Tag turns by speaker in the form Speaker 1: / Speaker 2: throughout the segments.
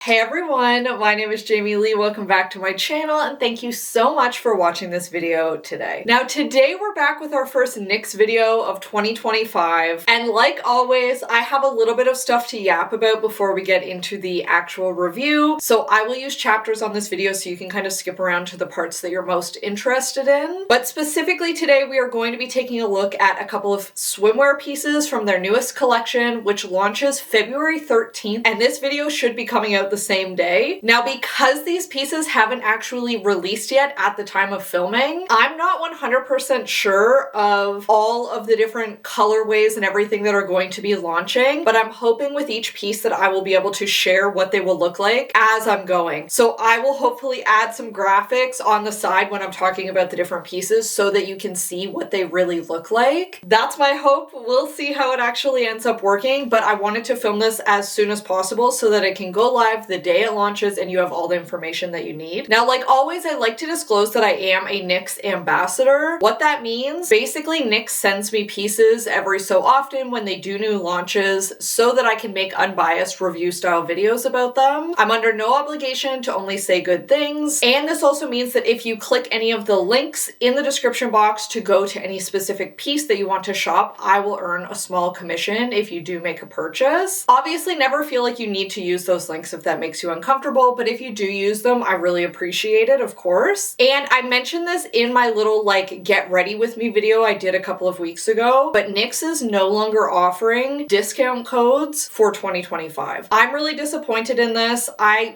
Speaker 1: Hey everyone, my name is Jamie Lee. Welcome back to my channel and thank you so much for watching this video today. Now today we're back with our first Knix video of 2025 and like always I have a little bit of stuff to yap about before we get into the actual review, so I will use chapters on this video so you can kind of skip around to the parts that you're most interested in. But specifically today we are going to be taking a look at a couple of swimwear pieces from their newest collection, which launches February 13th, and this video should be coming out the same day. Now, because these pieces haven't actually released yet at the time of filming, I'm not 100% sure of all of the different colorways and everything that are going to be launching, but I'm hoping with each piece that I will be able to share what they will look like as I'm going. So I will hopefully add some graphics on the side when I'm talking about the different pieces so that you can see what they really look like. That's my hope. We'll see how it actually ends up working, but I wanted to film this as soon as possible so that it can go live the day it launches and you have all the information that you need. Now, like always, I like to disclose that I am a Knix ambassador. What that means, basically Knix sends me pieces every so often when they do new launches so that I can make unbiased review style videos about them. I'm under no obligation to only say good things, and this also means that if you click any of the links in the description box to go to any specific piece that you want to shop, I will earn a small commission if you do make a purchase. Obviously, never feel like you need to use those links if that makes you uncomfortable, but if you do use them, I really appreciate it, of course. And I mentioned this in my little like get ready with me video I did a couple of weeks ago, but Knix is no longer offering discount codes for 2025. I'm really disappointed in this.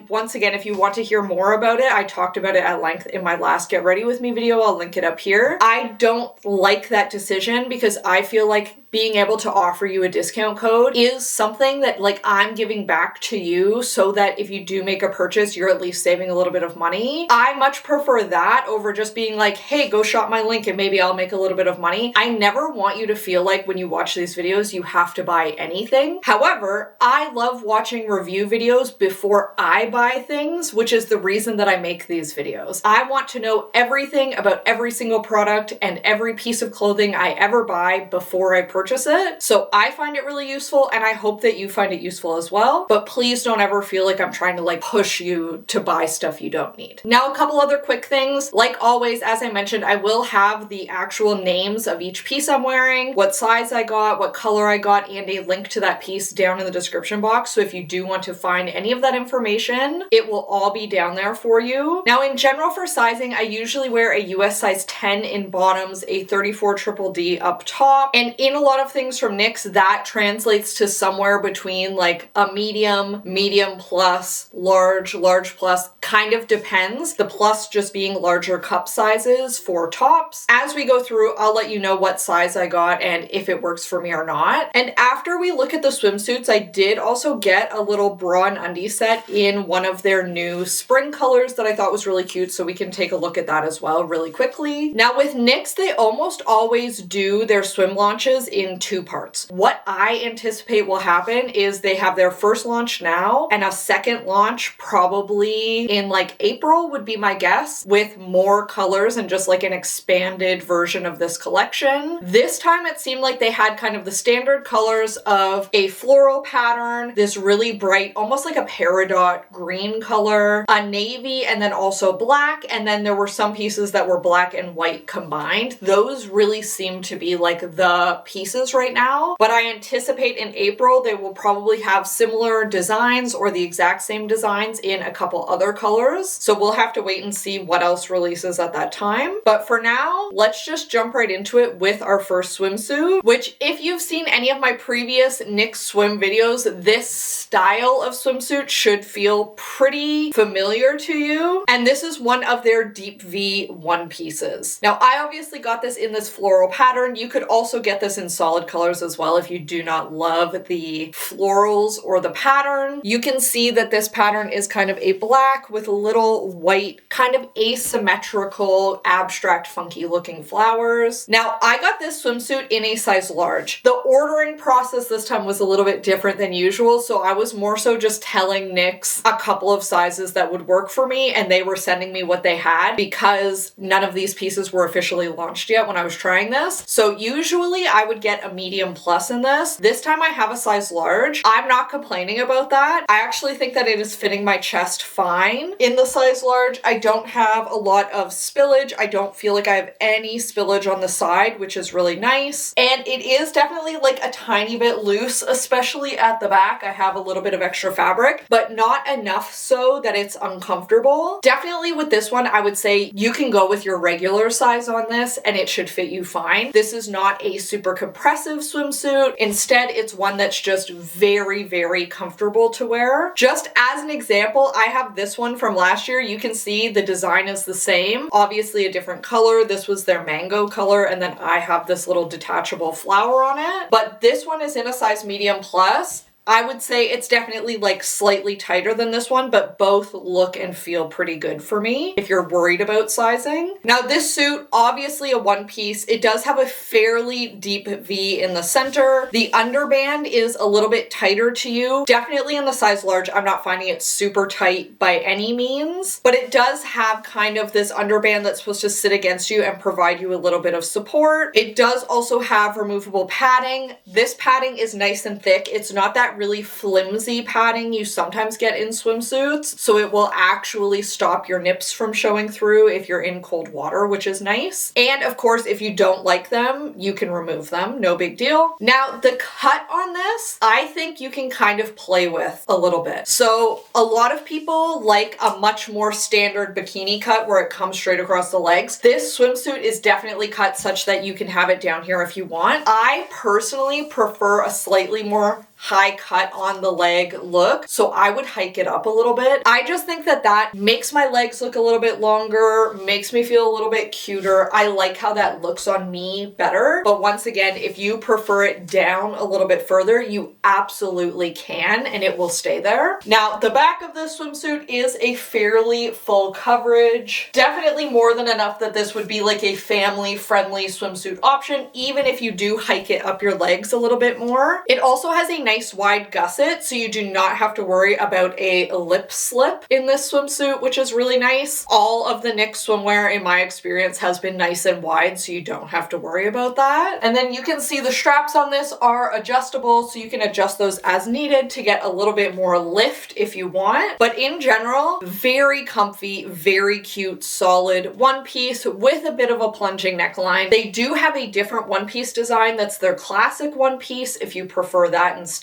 Speaker 1: Once again, if you want to hear more about it, I talked about it at length in my last get ready with me video. I'll link it up here. I don't like that decision because I feel like being able to offer you a discount code is something that like I'm giving back to you so that if you do make a purchase, you're at least saving a little bit of money. I much prefer that over just being like, hey, go shop my link and maybe I'll make a little bit of money. I never want you to feel like when you watch these videos, you have to buy anything. However, I love watching review videos before I buy things, which is the reason that I make these videos. I want to know everything about every single product and every piece of clothing I ever buy before I purchase it. So I find it really useful and I hope that you find it useful as well. But please don't ever feel like I'm trying to like push you to buy stuff you don't need. Now, a couple other quick things. Like always, as I mentioned, I will have the actual names of each piece I'm wearing, what size I got, what color I got, and a link to that piece down in the description box. So if you do want to find any of that information, it will all be down there for you. Now, in general for sizing, I usually wear a US size 10 in bottoms, a 34 triple D up top, and in a lot of things from Knix, that translates to somewhere between like a medium, medium plus, large plus, kind of depends. The plus just being larger cup sizes for tops. As we go through, I'll let you know what size I got and if it works for me or not. And after we look at the swimsuits, I did also get a little bra and undie set in one of their new spring colors that I thought was really cute, so we can take a look at that as well really quickly. Now with Knix, they almost always do their swim launches in two parts. What I anticipate will happen is they have their first launch now and a second launch probably in like April would be my guess, with more colors and just like an expanded version of this collection. This time it seemed like they had kind of the standard colors of a floral pattern, this really bright, almost like a peridot green color, a navy, and then also black, and then there were some pieces that were black and white combined. Those really seem to be like the pieces right now, but I anticipate in April they will probably have similar designs or the exact same designs in a couple other colors. So we'll have to wait and see what else releases at that time. But for now, let's just jump right into it with our first swimsuit, which if you've seen any of my previous Knix swim videos, this style of swimsuit should feel pretty familiar to you. And this is one of their deep V one pieces. Now, I obviously got this in this floral pattern. You could also get this in solid colors as well if you do not love the florals or the pattern. You can see that this pattern is kind of a black with little white, kind of asymmetrical, abstract, funky looking flowers. Now, I got this swimsuit in a size large. The ordering process this time was a little bit different than usual, so I was more so just telling Knix a couple of sizes that would work for me, and they were sending me what they had because none of these pieces were officially launched yet when I was trying this. So usually I would get a medium plus in this. This time I have a size large. I'm not complaining about that. I actually think that it is fitting my chest fine in the size large. I don't have a lot of spillage. I don't feel like I have any spillage on the side, which is really nice. And it is definitely like a tiny bit loose, especially at the back. I have a little bit of extra fabric, but not enough so that it's uncomfortable. Definitely with this one, I would say you can go with your regular size on this and it should fit you fine. This is not a super compressive swimsuit. Instead, it's one that's just very, very comfortable to wear. Just as an example, I have this one from last year. You can see the design is the same. Obviously a different color. This was their mango color, and then I have this little detachable flower on it. But this one is in a size medium plus. I would say it's definitely like slightly tighter than this one, but both look and feel pretty good for me if you're worried about sizing. Now this suit, obviously a one piece, it does have a fairly deep V in the center. The underband is a little bit tighter to you. Definitely in the size large, I'm not finding it super tight by any means, but it does have kind of this underband that's supposed to sit against you and provide you a little bit of support. It does also have removable padding. This padding is nice and thick. It's not that really flimsy padding you sometimes get in swimsuits, so it will actually stop your nips from showing through if you're in cold water, which is nice. And of course, if you don't like them, you can remove them, no big deal. Now, the cut on this, I think you can kind of play with a little bit. So a lot of people like a much more standard bikini cut where it comes straight across the legs. This swimsuit is definitely cut such that you can have it down here if you want. I personally prefer a slightly more high cut on the leg look, so I would hike it up a little bit. I just think that that makes my legs look a little bit longer, makes me feel a little bit cuter. I like how that looks on me better, but once again, if you prefer it down a little bit further, you absolutely can, and it will stay there. Now, the back of this swimsuit is a fairly full coverage. Definitely more than enough that this would be like a family-friendly swimsuit option, even if you do hike it up your legs a little bit more. It also has a nice wide gusset, so you do not have to worry about a lip slip in this swimsuit, which is really nice. All of the Knix swimwear, in my experience, has been nice and wide, so you don't have to worry about that. And then you can see the straps on this are adjustable, so you can adjust those as needed to get a little bit more lift if you want. But in general, very comfy, very cute, solid one piece with a bit of a plunging neckline. They do have a different one piece design that's their classic one piece if you prefer that instead.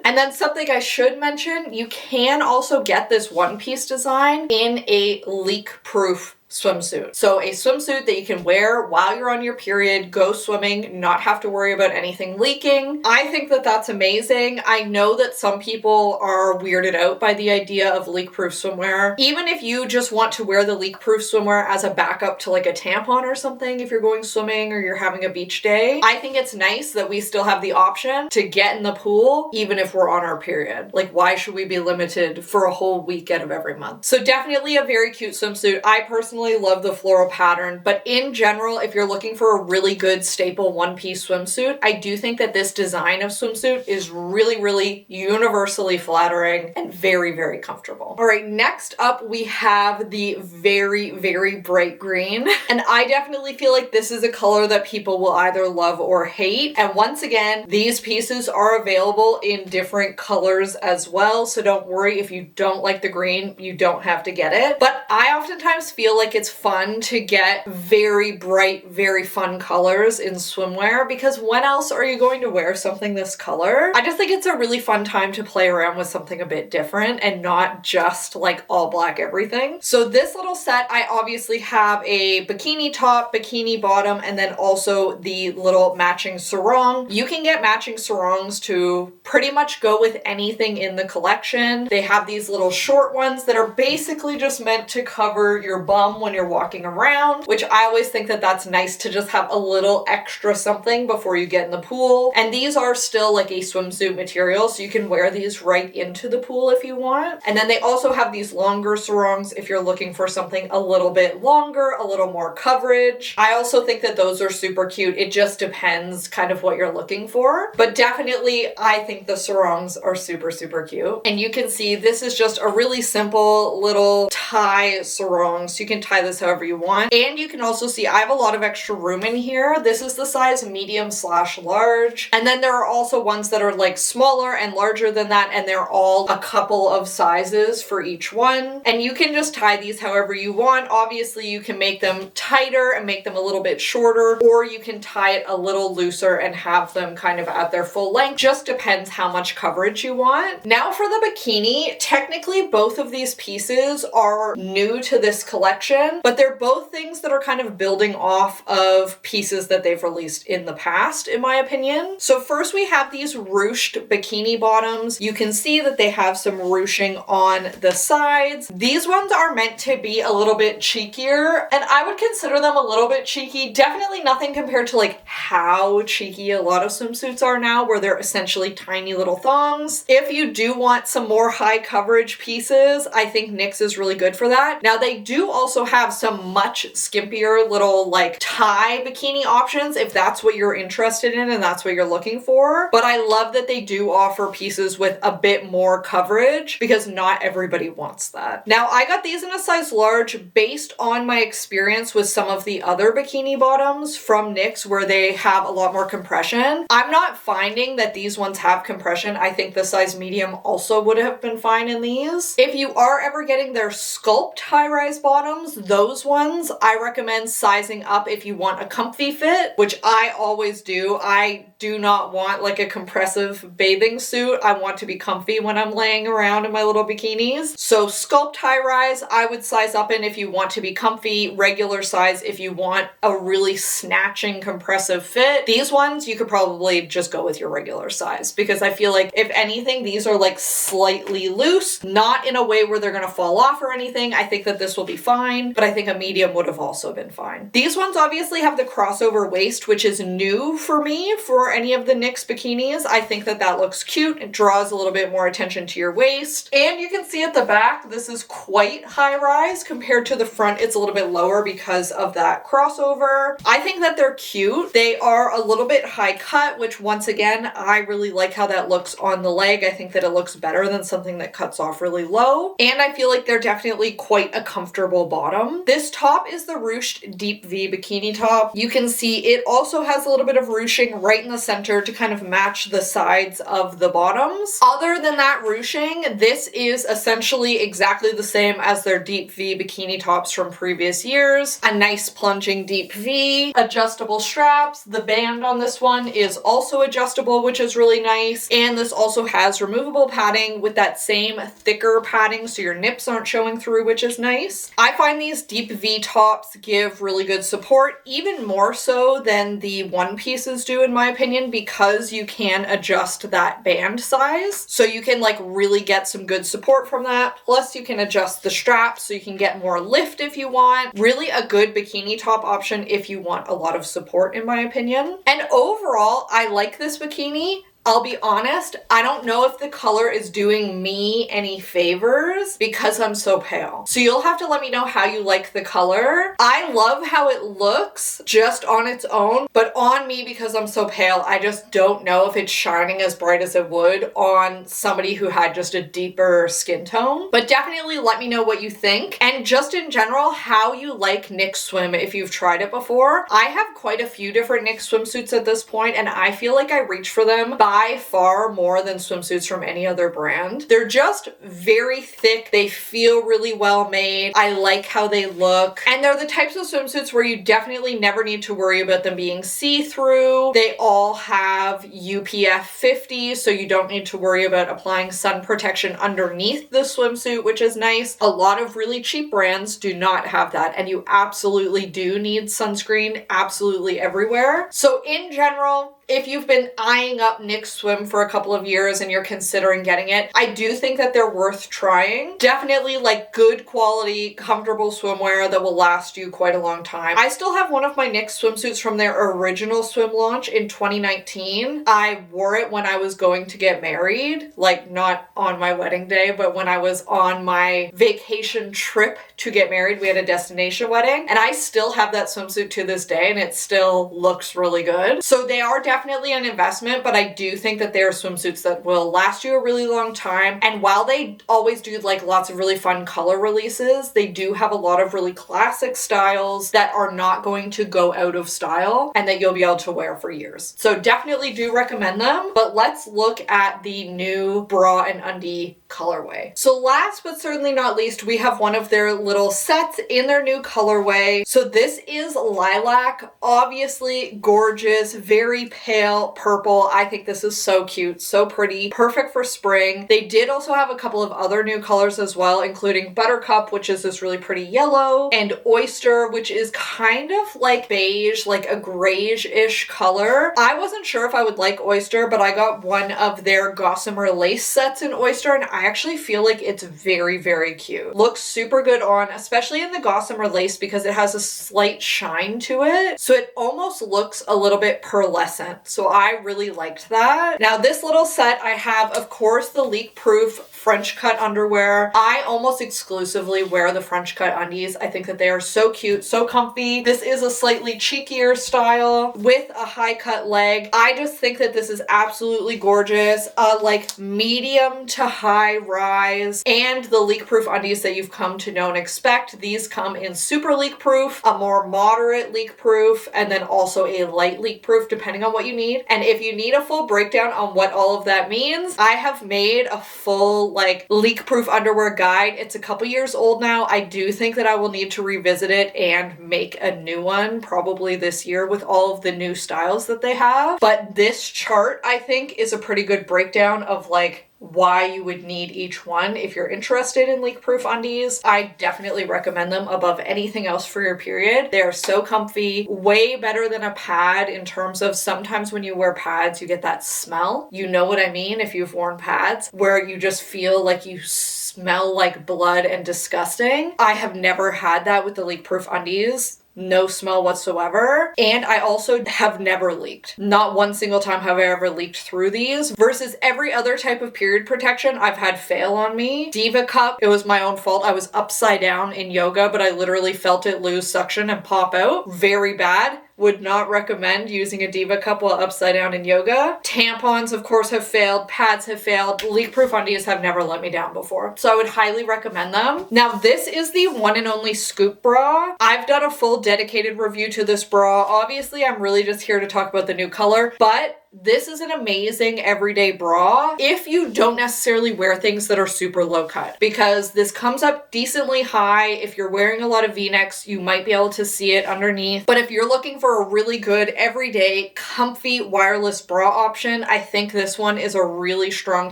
Speaker 1: And then something I should mention, you can also get this one piece design in a leak-proof swimsuit. So a swimsuit that you can wear while you're on your period, go swimming, not have to worry about anything leaking. I think that that's amazing. I know that some people are weirded out by the idea of leak-proof swimwear. Even if you just want to wear the leak-proof swimwear as a backup to like a tampon or something, if you're going swimming or you're having a beach day, I think it's nice that we still have the option to get in the pool even if we're on our period. Like, why should we be limited for a whole week out of every month? So definitely a very cute swimsuit. I personally love the floral pattern, but in general, if you're looking for a really good staple one-piece swimsuit, I do think that this design of swimsuit is really, really universally flattering and very, very comfortable. All right, next up we have the very, very bright green, and I definitely feel like this is a color that people will either love or hate. And once again, these pieces are available in different colors as well, so don't worry if you don't like the green, you don't have to get it. But I oftentimes feel like it's fun to get very bright, very fun colors in swimwear, because when else are you going to wear something this color? I just think it's a really fun time to play around with something a bit different and not just like all black everything. So this little set, I obviously have a bikini top, bikini bottom, and then also the little matching sarong. You can get matching sarongs to pretty much go with anything in the collection. They have these little short ones that are basically just meant to cover your bum some when you're walking around, which I always think that that's nice to just have a little extra something before you get in the pool. And these are still like a swimsuit material, so you can wear these right into the pool if you want. And then they also have these longer sarongs if you're looking for something a little bit longer, a little more coverage. I also think that those are super cute. It just depends kind of what you're looking for. But definitely, I think the sarongs are super, super cute. And you can see this is just a really simple little tie sarong. So you can tie this however you want. And you can also see I have a lot of extra room in here. This is the size medium/large. And then there are also ones that are like smaller and larger than that, and they're all a couple of sizes for each one. And you can just tie these however you want. Obviously, you can make them tighter and make them a little bit shorter, or you can tie it a little looser and have them kind of at their full length. Just depends how much coverage you want. Now for the bikini, technically both of these pieces are new to this collection, but they're both things that are kind of building off of pieces that they've released in the past, in my opinion. So first we have these ruched bikini bottoms. You can see that they have some ruching on the sides. These ones are meant to be a little bit cheekier, and I would consider them a little bit cheeky. Definitely nothing compared to like how cheeky a lot of swimsuits are now, where they're essentially tiny little thongs. If you do want some more high coverage pieces, I think Knix is really good for that. Now they do also have some much skimpier little like tie bikini options if that's what you're interested in and that's what you're looking for. But I love that they do offer pieces with a bit more coverage because not everybody wants that. Now I got these in a size large based on my experience with some of the other bikini bottoms from Knix where they have a lot more compression. I'm not finding that these ones have compression. I think the size medium also would have been fine in these. If you are ever getting their sculpt high-rise bottoms, those ones, I recommend sizing up if you want a comfy fit, which I always do. I do not want like a compressive bathing suit. I want to be comfy when I'm laying around in my little bikinis. So sculpt high-rise, I would size up in if you want to be comfy, regular size if you want a really snatching compressive fit. These ones, you could probably just go with your regular size because I feel like if anything, these are like slightly loose, not in a way where they're gonna fall off or anything. I think that this will be fine, but I think a medium would have also been fine. These ones obviously have the crossover waist, which is new for me for any of the Knix bikinis. I think that that looks cute. It draws a little bit more attention to your waist. And you can see at the back, this is quite high rise compared to the front. It's a little bit lower because of that crossover. I think that they're cute. They are a little bit high cut, which once again, I really like how that looks on the leg. I think that it looks better than something that cuts off really low. And I feel like they're definitely quite a comfortable bottom. This top is the ruched deep V bikini top. You can see it also has a little bit of ruching right in the center to kind of match the sides of the bottoms. Other than that ruching, this is essentially exactly the same as their deep V bikini tops from previous years. A nice plunging deep V, adjustable straps. The band on this one is also adjustable, which is really nice. And this also has removable padding with that same thicker padding so your nips aren't showing through, which is nice. I find these deep V tops give really good support, even more so than the one pieces do in my opinion, because you can adjust that band size. So you can like really get some good support from that. Plus you can adjust the straps so you can get more lift if you want. Really a good bikini top option if you want a lot of support in my opinion. And overall, I like this bikini. I'll be honest, I don't know if the color is doing me any favors because I'm so pale. So you'll have to let me know how you like the color. I love how it looks just on its own, but on me because I'm so pale, I just don't know if it's shining as bright as it would on somebody who had just a deeper skin tone. But definitely let me know what you think. And just in general, how you like Knix Swim if you've tried it before. I have quite a few different Knix swimsuits at this point, and I feel like I reach for them by far more than swimsuits from any other brand. They're just very thick. They feel really well made. I like how they look. And they're the types of swimsuits where you definitely never need to worry about them being see-through. They all have UPF 50, so you don't need to worry about applying sun protection underneath the swimsuit, which is nice. A lot of really cheap brands do not have that, and you absolutely do need sunscreen absolutely everywhere. So in general, if you've been eyeing up Knix Swim for a couple of years and you're considering getting it, I do think that they're worth trying. Definitely like good quality, comfortable swimwear that will last you quite a long time. I still have one of my Knix swimsuits from their original swim launch in 2019. I wore it when I was going to get married, like not on my wedding day, but when I was on my vacation trip to get married. We had a destination wedding, and I still have that swimsuit to this day, and it still looks really good. So they are definitely an investment, but I do think that they are swimsuits that will last you a really long time. And while they always do like lots of really fun color releases, they do have a lot of really classic styles that are not going to go out of style and that you'll be able to wear for years. So definitely do recommend them, but let's look at the new bra and undie colorway. So last but certainly not least, we have one of their little sets in their new colorway. So this is lilac, obviously gorgeous, very pale purple. I think this is so cute, so pretty, perfect for spring. They did also have a couple of other new colors as well, including Buttercup, which is this really pretty yellow, and Oyster, which is kind of like beige, like a grayish-ish color. I wasn't sure if I would like Oyster, but I got one of their gossamer lace sets in Oyster, and I actually feel like it's very, very cute. Looks super good on, especially in the gossamer lace, because it has a slight shine to it. So it almost looks a little bit pearlescent. So I really liked that. Now this little set, I have, of course, the leak-proof French cut underwear. I almost exclusively wear the French cut undies. I think that they are so cute, so comfy. This is a slightly cheekier style with a high cut leg. I just think that this is absolutely gorgeous. Like medium to high rise, and the leak proof undies that you've come to know and expect. These come in super leak proof, a more moderate leak proof, and then also a light leak proof depending on what you need. And if you need a full breakdown on what all of that means, I have made a full like leak proof underwear guide. It's a couple years old now. I do think that I will need to revisit it and make a new one probably this year with all of the new styles that they have. But this chart, I think, is a pretty good breakdown of like why you would need each one if you're interested in leak-proof undies. I definitely recommend them above anything else for your period. They are so comfy, way better than a pad in terms of sometimes when you wear pads, you get that smell. You know what I mean if you've worn pads, where you just feel like you smell like blood and disgusting. I have never had that with the leak-proof undies. No smell whatsoever. And I also have never leaked. Not one single time have I ever leaked through these, versus every other type of period protection I've had fail on me. Diva Cup, it was my own fault. I was upside down in yoga, but I literally felt it lose suction and pop out. Very bad. Would not recommend using a Diva Cup while upside down in yoga. Tampons, of course, have failed. Pads have failed. Leak-proof undies have never let me down before. So I would highly recommend them. Now, this is the one and only scoop bra. I've done a full dedicated review to this bra. Obviously, I'm really just here to talk about the new color, but this is an amazing everyday bra if you don't necessarily wear things that are super low cut, because this comes up decently high. If you're wearing a lot of V-necks, you might be able to see it underneath. But if you're looking for a really good everyday comfy wireless bra option, I think this one is a really strong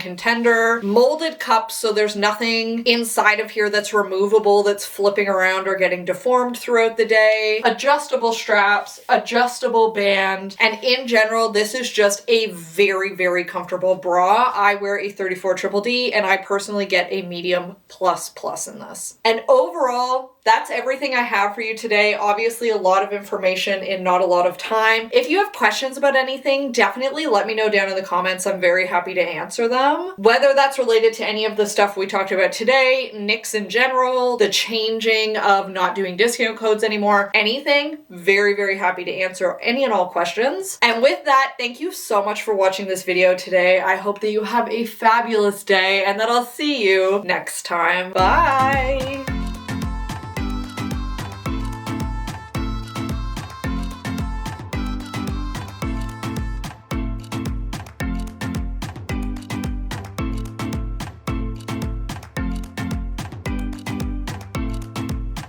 Speaker 1: contender. Molded cups, so there's nothing inside of here that's removable, that's flipping around or getting deformed throughout the day. Adjustable straps, adjustable band, and in general, this is just a very, very comfortable bra. I wear a 34 triple D, and I personally get a medium plus in this. And overall, that's everything I have for you today. Obviously, a lot of information in not a lot of time. If you have questions about anything, definitely let me know down in the comments. I'm very happy to answer them. Whether that's related to any of the stuff we talked about today, Knix in general, the changing of not doing discount codes anymore, anything, very, very happy to answer any and all questions. And with that, thank you so much for watching this video today. I hope that you have a fabulous day and that I'll see you next time. Bye!